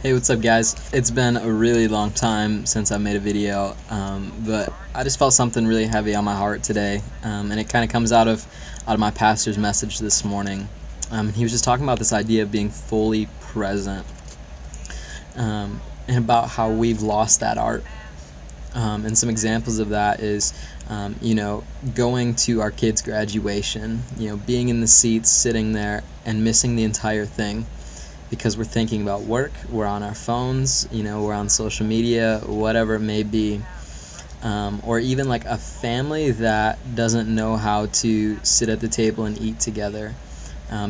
Hey, what's up, guys? It's been a really long time since I made a video, but I just felt something really heavy on my heart today, and it kind of comes out of my pastor's message this morning. He was just talking about this idea of being fully present, and about how we've lost that art. And some examples of that is, going to our kids' graduation, being in the seats, sitting there, and missing the entire thing because we're thinking about work, we're on our phones, we're on social media, whatever it may be. Or even like a family that doesn't know how to sit at the table and eat together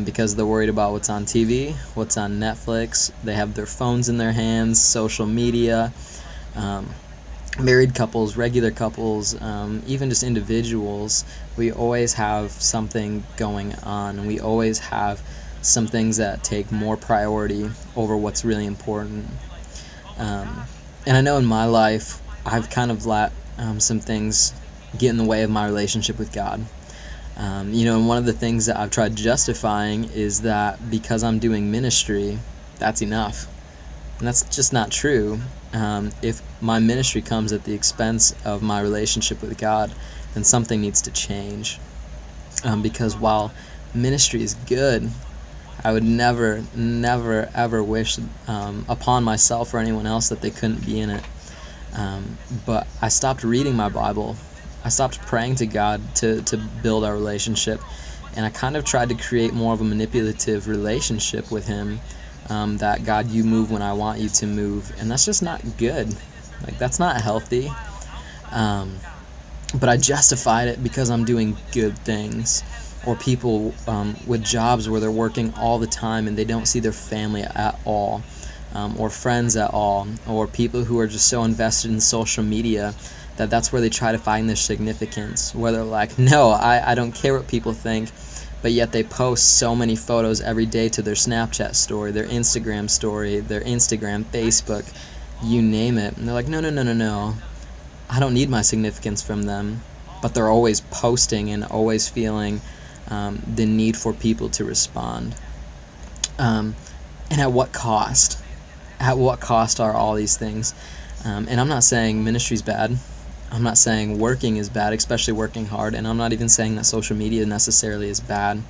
because they're worried about what's on TV, what's on Netflix. They have their phones in their hands, social media. Married couples, regular couples, even just individuals, we always have something going on, and we always have some things that take more priority over what's really important. And I know in my life, I've kind of let some things get in the way of my relationship with God. And one of the things that I've tried justifying is that because I'm doing ministry, that's enough. And that's just not true. If my ministry comes at the expense of my relationship with God, then something needs to change. Because while ministry is good, I would never, ever wish upon myself or anyone else that they couldn't be in it. But I stopped reading my Bible. I stopped praying to God to build our relationship. And I kind of tried to create more of a manipulative relationship with Him. That God, you move when I want you to move. And that's just not good. Like, that's not healthy. But I justified it because I'm doing good things. Or people with jobs where they're working all the time and they don't see their family at all, or friends at all, or people who are just so invested in social media that that's where they try to find their significance, where they're like, no, I don't care what people think, but yet they post so many photos every day to their Snapchat story, their Instagram story, their Instagram, Facebook, you name it, and they're like, no, I don't need my significance from them, but they're always posting and always feeling the need for people to respond. And at what cost? At what cost are all these things? And I'm not saying ministry's bad. I'm not saying working is bad, especially working hard. And I'm not even saying that social media necessarily is bad.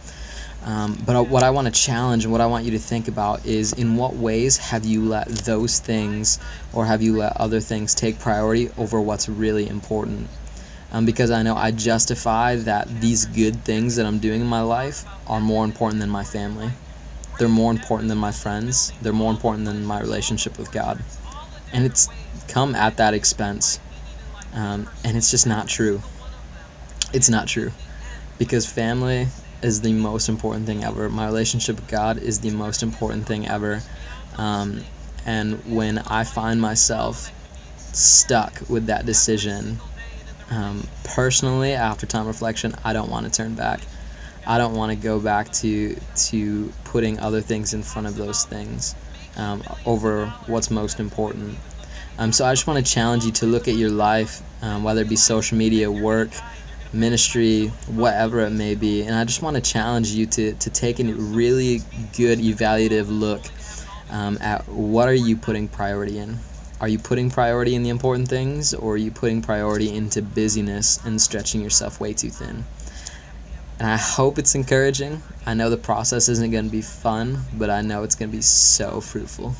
But what I want to challenge and what I want you to think about is, in what ways have you let those things, or have you let other things take priority over what's really important? Because I know I justify that these good things that I'm doing in my life are more important than my family. They're more important than my friends. They're more important than my relationship with God. And it's come at that expense. And it's just not true. It's not true. Because family is the most important thing ever. My relationship with God is the most important thing ever. And when I find myself stuck with that decision, personally, after time reflection, I don't want to turn back. I don't want to go back to putting other things in front of those things over what's most important. So I just want to challenge you to look at your life, whether it be social media, work, ministry, whatever it may be. And I just want to challenge you to take a really good evaluative look at what are you putting priority in. Are you putting priority in the important things, or are you putting priority into busyness and stretching yourself way too thin? And I hope it's encouraging. I know the process isn't going to be fun, but I know it's going to be so fruitful.